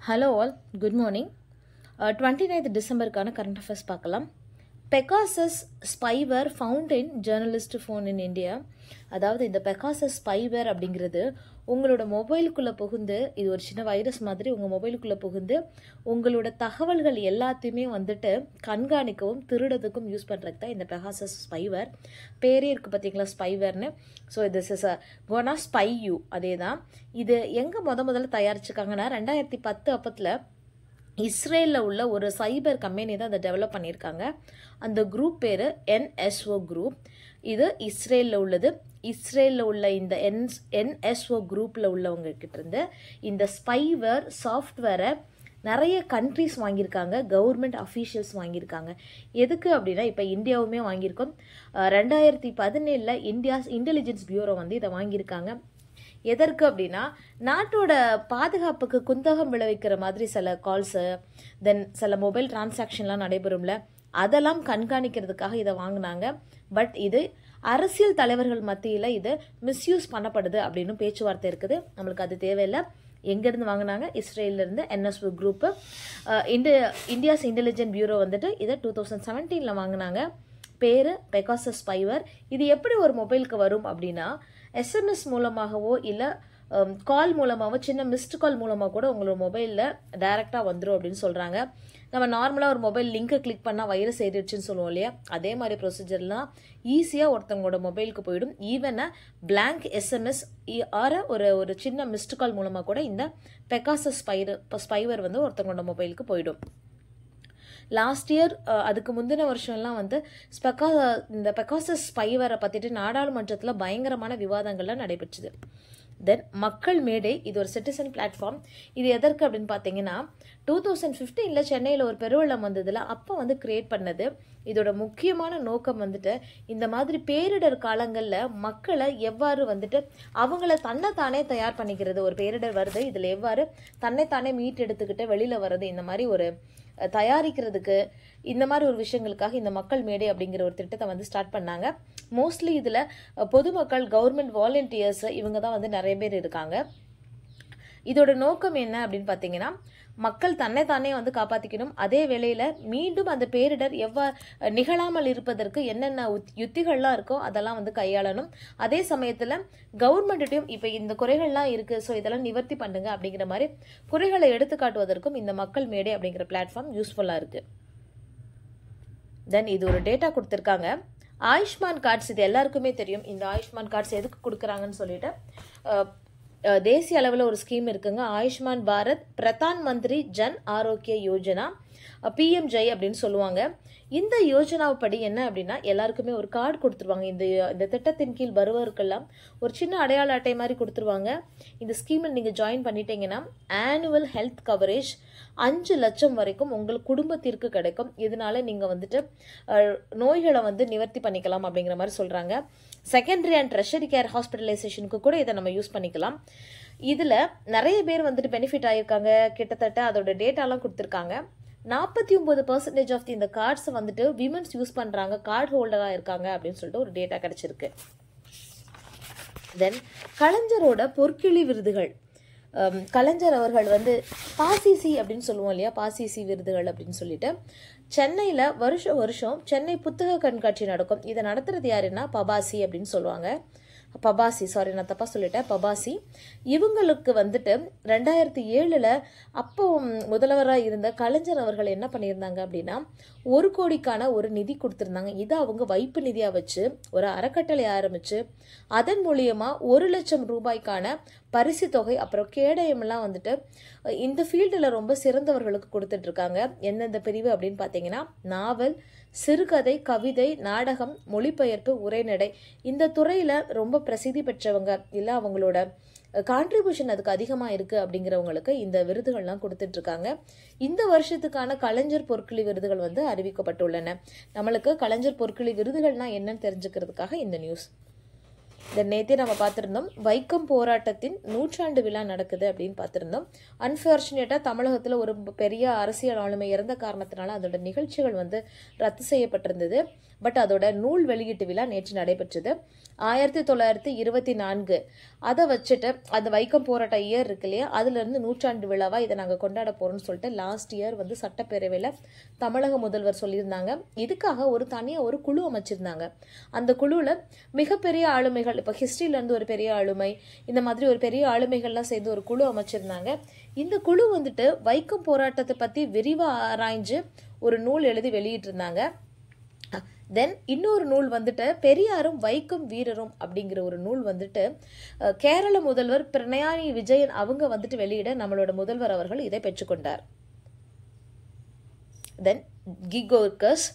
Hello all, good morning. 29th டிசம்பருக்கான current affairs பார்க்கலாம். Pegasus spyware found in journalist phone in India. அதாவது இந்த Pegasus spyware அப்படிங்கிறது உங்களோட மொபைலுக்குள்ளே புகுந்து, இது ஒரு சின்ன வைரஸ் மாதிரி உங்கள் மொபைலுக்குள்ளே புகுந்து உங்களோட தகவல்கள் எல்லாத்தையுமே வந்துட்டு கண்காணிக்கவும் திருடதுக்கும் யூஸ் பண்ணுறதுக்கு தான் இந்த பெகாசஸ் ஸ்பைவேர். பேரே இருக்குது பார்த்தீங்களா, ஸ்பைவேர்னு. So this is gonna spy you. அதே தான். இது எங்கே முதல்ல தயாரிச்சிருக்காங்கன்னா 2010 அப்பத்தில் இஸ்ரேலில் உள்ள ஒரு சைபர் கம்பெனி தான் அதை டெவலப் பண்ணியிருக்காங்க. அந்த குரூப் பேர் NSO குரூப். இது இஸ்ரேலில் உள்ளது. இஸ்ரேலில் உள்ள இந்த NSO குரூப்பில் உள்ளவங்கக்கிட்ட இருந்து இந்த ஸ்பைவேர் சாஃப்ட்வேரை நிறைய கண்ட்ரிஸ் வாங்கியிருக்காங்க, கவர்மெண்ட் அஃபீஷியல்ஸ் வாங்கியிருக்காங்க. எதுக்கு அப்படின்னா, இப்போ இந்தியாவுமே வாங்கியிருக்கோம். 2017 இந்தியாஸ் இன்டெலிஜென்ஸ் பியூரோ வந்து இதை வாங்கியிருக்காங்க. எதற்கு அப்படின்னா, நாட்டோட பாதுகாப்புக்கு குந்தகம் விளைவிக்கிற மாதிரி சில கால்ஸு, தென் சில மொபைல் டிரான்சாக்ஷன்லாம் நடைபெறும்ல, அதெல்லாம் கண்காணிக்கிறதுக்காக இதை வாங்கினாங்க. பட் இது அரசியல் தலைவர்கள் மத்தியில் இது மிஸ்யூஸ் பண்ணப்படுது அப்படின்னு பேச்சுவார்த்தை இருக்குது. நம்மளுக்கு அது தேவையில்லை. எங்கேருந்து வாங்கினாங்க? இஸ்ரேலிருந்து NSO group. India's intelligent bureau வந்துட்டு இதை 2017 வாங்கினாங்க. பேர் பெகாசஸ் ஸ்பைவேர். இது எப்படி ஒரு மொபைலுக்கு வரும் அப்படின்னா, SMS மூலமாகவோ இல்லை கால் மூலமாகவோ, சின்ன மிஸ்டு கால் மூலமாக கூட உங்களோட மொபைலில் டைரெக்டாக வந்துடும் அப்படின்னு சொல்கிறாங்க. நம்ம நார்மலாக ஒரு மொபைல் லிங்கை கிளிக் பண்ணால் வைரஸ் ஏறிடுச்சுன்னு சொல்லுவோம் இல்லையா, அதே மாதிரி ப்ரொசீஜர்லாம் ஈஸியாக ஒருத்தவங்களோட மொபைலுக்கு போயிடும். ஈவன் பிளாங்க் SMS ஆற ஒரு சின்ன மிஸ்டு கால் மூலமாக கூட இந்த பெகாசஸ் ஸ்பைவேர் வந்து ஒருத்தவங்களோட மொபைலுக்கு போயிடும். லாஸ்ட் இயர், அதுக்கு முந்தின வருஷம்லாம் வந்து இந்த பெகாசஸ் ஸ்பைவேரை பற்றிட்டு நாடாளுமன்றத்தில் பயங்கரமான விவாதங்கள்லாம் நடைபெற்றுது. தென் மக்கள் மேடை, இது ஒரு சிட்டிசன் பிளாட்ஃபார்ம். இது எதற்கு அப்படின்னு பார்த்தீங்கன்னா, 2015 சென்னையில் ஒரு பெருவெள்ளம் வந்ததில் அப்போ வந்து கிரியேட் பண்ணது. இதோட முக்கியமான நோக்கம் வந்துட்டு இந்த மாதிரி பேரிடர் காலங்களில் மக்களை எவ்வாறு வந்துட்டு அவங்கள தன்னைத்தானே தயார் பண்ணிக்கிறது. ஒரு பேரிடர் வருது, இதில் எவ்வாறு தன்னைத்தானே மீட் எடுத்துக்கிட்டு வெளியில் வர்றது, இந்த மாதிரி ஒரு தயாரிக்கிறதுக்கு, இந்த மாதிரி ஒரு விஷயங்களுக்காக இந்த மக்கள் மேடை அப்படிங்கிற ஒரு திட்டத்தை வந்து ஸ்டார்ட் பண்ணாங்க. மோஸ்ட்லி இதில் பொதுமக்கள், கவர்மெண்ட் வாலண்டியர்ஸ், இவங்க தான் வந்து நிறைய பேர் இருக்காங்க. இதோட நோக்கம் என்ன அப்படின்னு பார்த்தீங்கன்னா, மக்கள் தன்னைத்தானே வந்து காப்பாற்றிக்கணும். அதே வேளையில் மீண்டும் அந்த பேரிடர் நிகழாமல் இருப்பதற்கு என்னென்ன யுத்திகள்லாம் இருக்கோ அதெல்லாம் வந்து கையாளணும். அதே சமயத்தில் கவர்மெண்ட்டையும் இப்போ இந்த குறைகள்லாம் இருக்குது, ஸோ இதெல்லாம் நிவர்த்தி பண்ணுங்க அப்படிங்கிற மாதிரி குறைகளை எடுத்து காட்டுவதற்கும் இந்த மக்கள் மேடை அப்படிங்கிற பிளாட்ஃபார்ம் யூஸ்ஃபுல்லாக இருக்குது. தென் இது ஒரு டேட்டா கொடுத்துருக்காங்க. ஆயுஷ்மான் கார்ட்ஸ், இது எல்லாருக்குமே தெரியும். இந்த ஆயுஷ்மான் கார்ட்ஸ் எதுக்கு கொடுக்குறாங்கன்னு சொல்லிட்டு தேசிய அளவில் ஒரு ஸ்கீம் இருக்குங்க. ஆயுஷ்மான் பாரத் பிரதான் மந்திரி ஜன் ஆரோக்கிய யோஜனா, PMJ அப்படின்னு சொல்லுவாங்க. இந்த யோஜனாவை படி என்ன அப்படின்னா, எல்லாருக்குமே ஒரு கார்டு கொடுத்துருவாங்க. இந்த திட்டத்தின் கீழ் வருவதற்கெல்லாம் ஒரு சின்ன அடையாள அட்டை மாதிரி கொடுத்துருவாங்க. இந்த ஸ்கீமில் நீங்கள் ஜாயின் பண்ணிட்டீங்கன்னா ஆனுவல் ஹெல்த் கவரேஜ் 5 லட்சம் வரைக்கும் உங்கள் குடும்பத்திற்கு கிடைக்கும். இதனால நீங்கள் வந்துட்டு நோய்களை வந்து நிவர்த்தி பண்ணிக்கலாம் அப்படிங்கிற மாதிரி சொல்கிறாங்க. செகண்டரி அண்ட் ட்ரெஷரி கேர் ஹாஸ்பிட்டலைசேஷனுக்கு கூட இதை நம்ம யூஸ் பண்ணிக்கலாம். இதில் நிறைய பேர் வந்துட்டு பெனிஃபிட் ஆகியிருக்காங்க. கிட்டத்தட்ட அதோட டேட்டாலாம் கொடுத்துருக்காங்க. 49% ஆஃப் இந்த கார்ட்ஸ் வந்துட்டு விமன்ஸ் யூஸ் பண்ணுறாங்க, கார்டு ஹோல்டராக இருக்காங்க அப்படின்னு சொல்லிட்டு ஒரு டேட்டா கிடச்சிருக்கு. தென் கலைஞரோட பொற்கிளி விருதுகள். கலைஞர் அவர்கள் வந்து பாசிசி அப்படின்னு சொல்லுவோம் இல்லையா, பாசிசி விருதுகள் அப்படின்னு சொல்லிட்டு சென்னையில் வருஷம் சென்னை புத்தக கண்காட்சி நடக்கும். இதை நடத்துறது யாருன்னா பபாசி அப்படின்னு சொல்லுவாங்க. பபாசி, சாரி நான் தப்பாக சொல்லிட்டேன், பபாசி. இவங்களுக்கு வந்துட்டு 2007 அப்போ முதல்வராக இருந்த கலைஞர் அவர்கள் என்ன பண்ணியிருந்தாங்க அப்படின்னா, 1 கோடிக்கான ஒரு நிதி கொடுத்துருந்தாங்க. இதை அவங்க வைப்பு நிதியாக வச்சு ஒரு அறக்கட்டளை ஆரம்பித்து அதன் மூலியமாக 1 லட்சம் ரூபாய்க்கான பரிசு தொகை, அப்புறம் கேடயம்லாம் வந்துட்டு இந்த ஃபீல்டில் ரொம்ப சிறந்தவர்களுக்கு கொடுத்துட்ருக்காங்க. எந்தெந்த பிரிவு அப்படின்னு பார்த்தீங்கன்னா, நாவல், சிறுகதை, கவிதை, நாடகம், மொழிபெயர்ப்பு, உரைநடை, இந்த துறையில் ரொம்ப பிரசித்தி பெற்றவங்க இல்லை அவங்களோட கான்ட்ரிபியூஷன் அதுக்கு அதிகமாக இருக்குது அப்படிங்கிறவங்களுக்கு இந்த விருதுகள்லாம் கொடுத்துட்ருக்காங்க. இந்த வருஷத்துக்கான கலைஞர் பொற்கிளி விருதுகள் வந்து அறிவிக்கப்பட்டுள்ளன. நம்மளுக்கு கலைஞர் பொற்கிளி விருதுகள்னால் என்னன்னு தெரிஞ்சுக்கிறதுக்காக இந்த நியூஸ். இந்த நேற்றே நம்ம பார்த்துருந்தோம் வைக்கம் போராட்டத்தின் 100ஆண்டு விழா நடக்குது அப்படின்னு பார்த்துருந்தோம். அன்ஃபார்ச்சுனேட்டாக தமிழகத்தில் ஒரு பெரிய அரசியல் ஆளுமை இறந்த காரணத்தினால அதோட நிகழ்ச்சிகள் வந்து ரத்து செய்யப்பட்டிருந்தது. பட் அதோட நூல் வெளியீட்டு விழா நேற்று நடைபெற்றது. 1924 அதை வச்சுட்டு அந்த வைக்கம் போராட்ட இயர் இருக்கு இல்லையா, அதுலேருந்து 100ஆண்டு விழாவாக இதை நாங்கள் கொண்டாட போகிறோம்னு சொல்லிட்டு லாஸ்ட் இயர் வந்து சட்டப்பேரவையில் தமிழக முதல்வர் சொல்லியிருந்தாங்க. இதுக்காக ஒரு தனியாக ஒரு குழு அமைச்சிருந்தாங்க. அந்த குழுவில் மிகப்பெரிய ஆளுமைகள், இப்போ ஹிஸ்ட்ரியிலேருந்து ஒரு பெரிய ஆளுமை, இந்த மாதிரி ஒரு பெரிய ஆளுமைகள்லாம் சேர்ந்து ஒரு குழு அமைச்சிருந்தாங்க. இந்த குழு வந்துட்டு வைக்கம் போராட்டத்தை பற்றி விரிவாக ஆராய்ஞ்சு ஒரு நூல் எழுதி வெளியிட்டிருந்தாங்க. தென் இன்னொரு நூல் வந்துட்டு பெரியாரும் வைக்கம் வீரரும் அப்படிங்கிற ஒரு நூல் வந்துட்டு கேரள முதல்வர் பினராயி விஜயன் அவங்க வந்துட்டு வெளியிட நம்மளோட முதல்வர் அவர்கள் இதை பெற்றுக்கொண்டார். தென் கிக் ஒர்க்கர்ஸ்,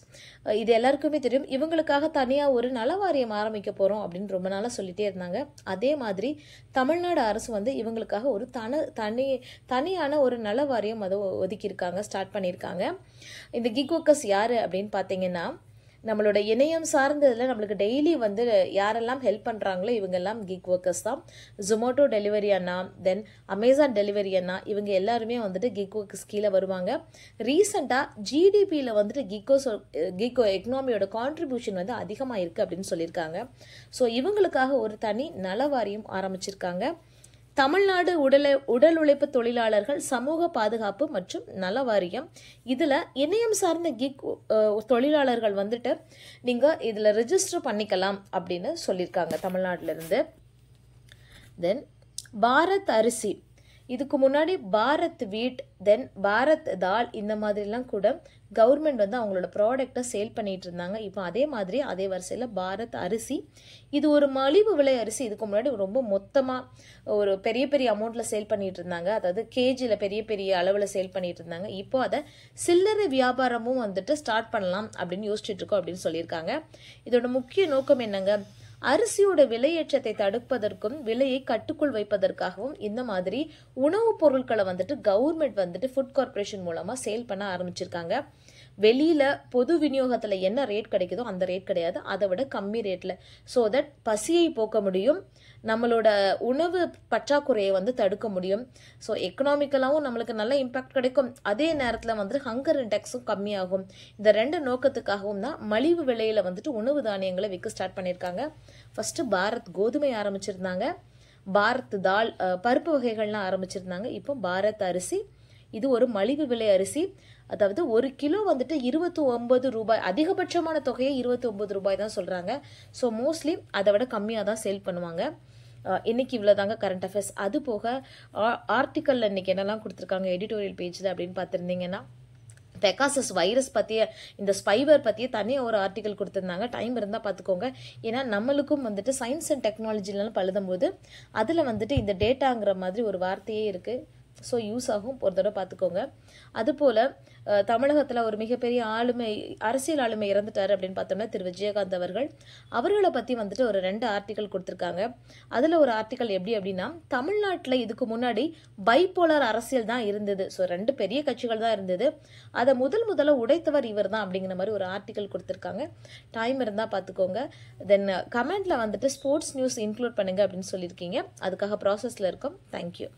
இது எல்லாருக்குமே தெரியும். இவங்களுக்காக தனியாக ஒரு நலவாரியம் ஆரம்பிக்க போகிறோம் அப்படின்னு ரொம்ப நாளாக சொல்லிகிட்டே இருந்தாங்க. அதே மாதிரி தமிழ்நாடு அரசு வந்து இவங்களுக்காக ஒரு தனியான ஒரு நலவாரியம் அதை ஒதுக்கியிருக்காங்க, ஸ்டார்ட் பண்ணியிருக்காங்க. இந்த கிக் ஒர்க்கர்ஸ் யார் அப்படின்னு பார்த்தீங்கன்னா, நம்மளோட இணையம் சார்ந்ததில் நம்மளுக்கு டெய்லி வந்து யாரெல்லாம் ஹெல்ப் பண்ணுறாங்களோ இவங்கெல்லாம் கிக் ஒர்க்கர்ஸ் தான். ஜொமேட்டோ டெலிவரி அண்ணா, தென் அமேசான் டெலிவரி அண்ணா, இவங்க எல்லாருமே வந்துட்டு கிக் ஒர்க்கர்ஸ் கீழே வருவாங்க. ரீசெண்டாக ஜிடிபியில் வந்துட்டு கிக் எக்கனாமியோட கான்ட்ரிபியூஷன் வந்து அதிகமாக இருக்குது அப்படின்னு சொல்லியிருக்காங்க. ஸோ இவங்களுக்காக ஒரு தனி நலவாரியம் ஆரம்பிச்சிருக்காங்க. தமிழ்நாடு உடல் உழைப்பு தொழிலாளர்கள் சமூக பாதுகாப்பு மற்றும் நல வாரியம். இதில் இணையம் சார்ந்த கிக் தொழிலாளர்கள் வந்துட்டு நீங்கள் இதில் ரெஜிஸ்டர் பண்ணிக்கலாம் அப்படின்னு சொல்லியிருக்காங்க தமிழ்நாட்டிலிருந்து. தென் பாரத் அரிசி, இதுக்கு முன்னாடி பாரத் வீட், தென் பாரத் தால், இந்த மாதிரிலாம் கூட கவர்மெண்ட் வந்து அவங்களோட ப்ராடக்டை சேல் பண்ணிட்டு இருந்தாங்க. இப்போ அதே மாதிரி அதே வரிசையில் பாரத் அரிசி, இது ஒரு மலிவு விலை அரிசி. இதுக்கு முன்னாடி ரொம்ப மொத்தமாக ஒரு பெரிய பெரிய அமௌண்ட்டில் சேல் பண்ணிட்டு இருந்தாங்க, அதாவது கேஜியில் பெரிய பெரிய அளவில் சேல் பண்ணிட்டு இருந்தாங்க. இப்போ அதை சில்லறை வியாபாரமும் வந்துட்டு ஸ்டார்ட் பண்ணலாம் அப்படின்னு யோசிச்சுட்டு இருக்கோம் அப்படின்னு சொல்லியிருக்காங்க. இதோட முக்கிய நோக்கம் என்னங்க, அரிசியோட விலையேற்றத்தை தடுப்பதற்கும் விலையை கட்டுக்குள் வைப்பதற்காகவும் இந்த மாதிரி உணவுப் பொருட்களை வந்துட்டு கவர்மெண்ட் வந்துட்டு ஃபுட் கார்பரேஷன் மூலமா சேல் பண்ண ஆரம்பிச்சிருக்காங்க. வெளியில பொது விநியோகத்துல என்ன ரேட் கிடைக்குதோ அந்த ரேட் கிடையாது, அதை விட கம்மி ரேட்ல. ஸோ தட் பசியை போக்க முடியும், நம்மளோட உணவு பற்றாக்குறையை வந்து தடுக்க முடியும். ஸோ எக்கனாமிக்கலாகவும் நம்மளுக்கு நல்ல இம்பாக்ட் கிடைக்கும், அதே நேரத்தில் வந்துட்டு ஹங்கர் இண்டெக்ஸும் கம்மியாகும். இந்த ரெண்டு நோக்கத்துக்காகவும் தான் மலிவு விலையில வந்துட்டு உணவு தானியங்களை விற்க ஸ்டார்ட் பண்ணியிருக்காங்க. ஃபர்ஸ்ட் பாரத் கோதுமை ஆரம்பிச்சிருந்தாங்க, பாரத் தால் பருப்பு வகைகள்லாம் ஆரம்பிச்சிருந்தாங்க. இப்போ பாரத் அரிசி, இது ஒரு மலிவு விலை அரிசி. அதாவது ஒரு கிலோ வந்துட்டு 29 ரூபாய், அதிகபட்சமான தொகையை 29 ரூபாய் தான் சொல்றாங்க. ஸோ மோஸ்ட்லி அதை விட கம்மியாக தான் சேல் பண்ணுவாங்க. இன்னைக்கு இவ்வளோதாங்க கரண்ட் அஃபேர்ஸ். அது போக ஆர்டிக்கல்ல இன்னைக்கு என்னெல்லாம் கொடுத்துருக்காங்க எடிட்டோரியல் பேஜில் அப்படின்னு பார்த்துருந்தீங்கன்னா, பெகாசஸ் வைரஸ் பற்றிய, இந்த ஸ்பைவர் பற்றிய தனியாக ஒரு ஆர்டிக்கல் கொடுத்துருந்தாங்க. டைம் இருந்தால் பார்த்துக்கோங்க. ஏன்னா நம்மளுக்கும் வந்துட்டு சயின்ஸ் அண்ட் டெக்னாலஜிலாம் பழுதும்போது அதில் வந்துட்டு இந்த டேட்டாங்கிற மாதிரி ஒரு வார்த்தையே இருக்குது. ஸோ யூஸ் ஆகும், ஒரு தடவை பார்த்துக்கோங்க. அதுபோல் தமிழகத்தில் ஒரு மிகப்பெரிய ஆளுமை, அரசியல் ஆளுமை இறந்துட்டார் அப்படின்னு பார்த்தோம்னா திரு விஜயகாந்த் அவர்களை பற்றி வந்துட்டு ஒரு 2 ஆர்டிக்கல் கொடுத்துருக்காங்க. அதில் ஒரு ஆர்டிக்கல் எப்படி அப்படின்னா, தமிழ்நாட்டில் இதுக்கு முன்னாடி பைப்போலார் அரசியல் தான் இருந்தது. ஸோ 2 பெரிய கட்சிகள் தான் இருந்தது, அதை முதல்ல உடைத்தவர் இவர் தான் அப்படிங்கிற மாதிரி ஒரு ஆர்டிக்கல் கொடுத்துருக்காங்க. டைம் இருந்தால் பார்த்துக்கோங்க. தென் கமெண்ட்ல வந்துட்டு ஸ்போர்ட்ஸ் நியூஸ் இன்க்ளூட் பண்ணுங்க அப்படின்னு சொல்லியிருக்கீங்க, அதுக்காக ப்ராசஸில் இருக்கும். தேங்க்யூ.